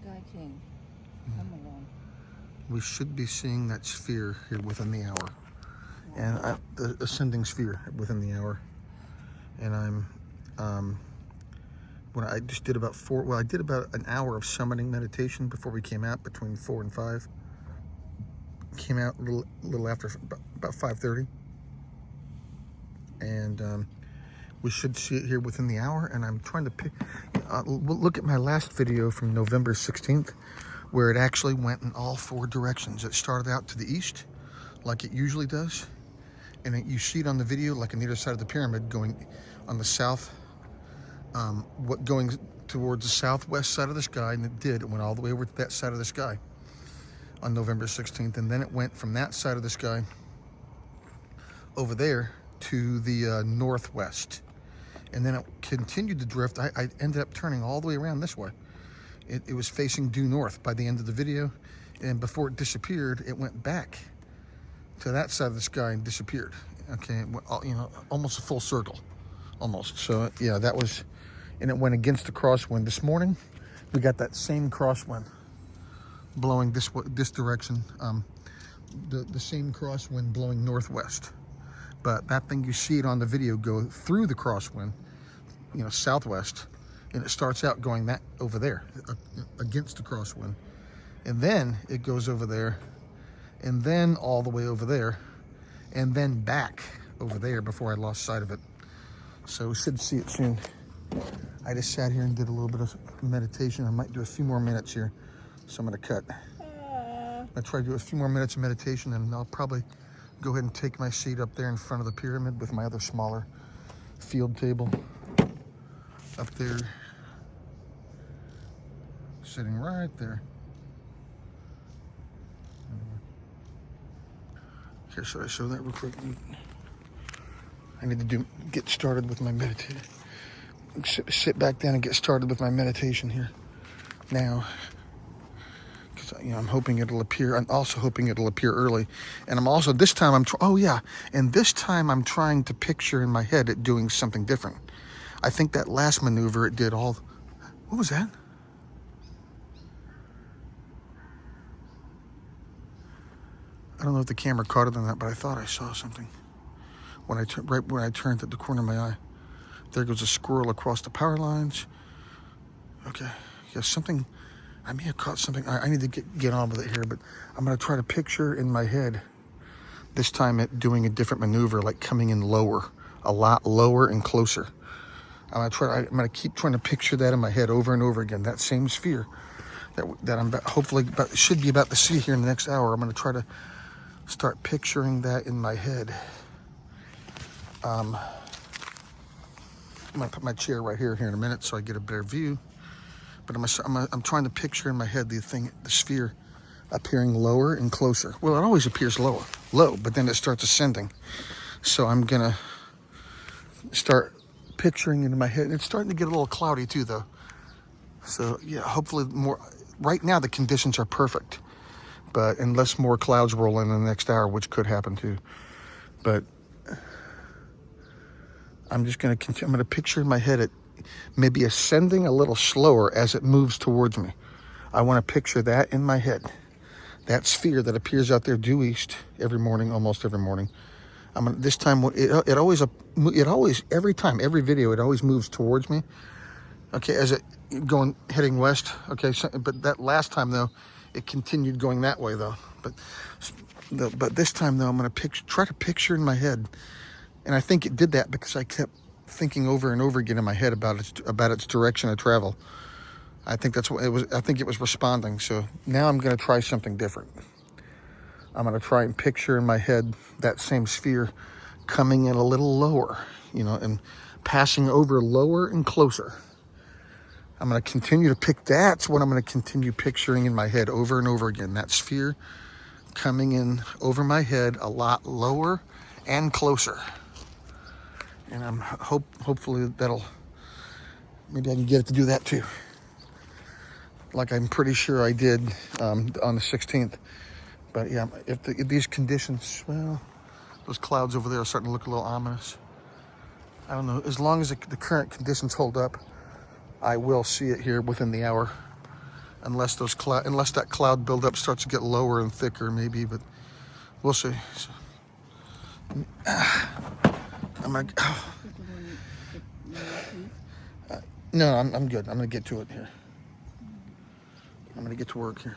Sky King, come along. We should be seeing that sphere here within the hour, and the ascending sphere within the hour. And when I just did about I did about an hour of summoning meditation before we came out, between 4 and 5. Came out a little after, about 5:30, and we should see it here within the hour. And I'm trying to pick. Look at my last video from November 16th, where it actually went in all 4 directions. It started out to the east, like it usually does, and you see it on the video, like on either side of the pyramid, going on the south, going towards the southwest side of the sky, and it did. It went all the way over to that side of the sky on November 16th, and then it went from that side of the sky over there to the northwest, and then it continued to drift. I ended up turning all the way around this way. It was facing due north by the end of the video, and before it disappeared, it went back to that side of the sky and disappeared. Okay, almost a full circle, almost. So yeah, that was, and it went against the crosswind. This morning, we got that same crosswind blowing this direction, the same crosswind blowing northwest. But that thing, you see it on the video go through the crosswind, southwest, and it starts out going that over there against the crosswind, and then it goes over there, and then all the way over there, and then back over there before I lost sight of it. So we should see it soon. I just sat here and did a little bit of meditation. I might do a few more minutes here, so I'm going to cut. I'll try to do a few more minutes of meditation, and I'll probably go ahead and take my seat up there in front of the pyramid with my other smaller field table up there, sitting right there. Here, should I show that real quick? I need to get started with my meditation. Sit back down and get started with my meditation here now, because I'm hoping it'll appear. I'm also hoping it'll appear early, and I'm also this time I'm trying to picture in my head it doing something different. I think that last maneuver it did all. What was that? I don't know if the camera caught it on that, but I thought I saw something right when I turned at the corner of my eye. There goes a squirrel across the power lines. Okay, yeah, something. I may have caught something. I need to get on with it here, but I'm going to try to picture in my head this time it doing a different maneuver, like coming in lower, a lot lower and closer. I'm going to keep trying to picture that in my head over and over again. That same sphere that I'm hopefully should be about to see here in the next hour. I'm going to try to start picturing that in my head. I'm going to put my chair right here in a minute so I get a better view. But I'm trying to picture in my head the sphere appearing lower and closer. Well, it always appears low, but then it starts ascending. So I'm going to start picturing it in my head. It's starting to get a little cloudy too, though. So yeah, hopefully more. Right now the conditions are perfect, but unless more clouds roll in the next hour, which could happen too. But I'm just going to continue. I'm going to picture in my head it maybe ascending a little slower as it moves towards me. I want to picture that in my head. That sphere that appears out there due east every morning, almost every morning. This time, it always every time, every video, it always moves towards me. Okay, as it heading west. Okay, but that last time though, it continued going that way though. But this time though, I'm going to try to picture in my head, and I think it did that because I kept thinking over and over again in my head about its direction of travel. I think that's what it was. I think it was responding. So now I'm going to try something different. I'm going to try and picture in my head that same sphere coming in a little lower, and passing over lower and closer. I'm going to continue to that's what I'm going to continue picturing in my head over and over again. That sphere coming in over my head a lot lower and closer. And I'm hopefully maybe I can get it to do that too. Like I'm pretty sure I did on the 16th. But yeah, if these conditions, well, those clouds over there are starting to look a little ominous. I don't know. As long as the current conditions hold up, I will see it here within the hour. unless unless that cloud buildup starts to get lower and thicker, maybe. But we'll see. So, no, I'm good. I'm gonna get to it here. I'm gonna get to work here.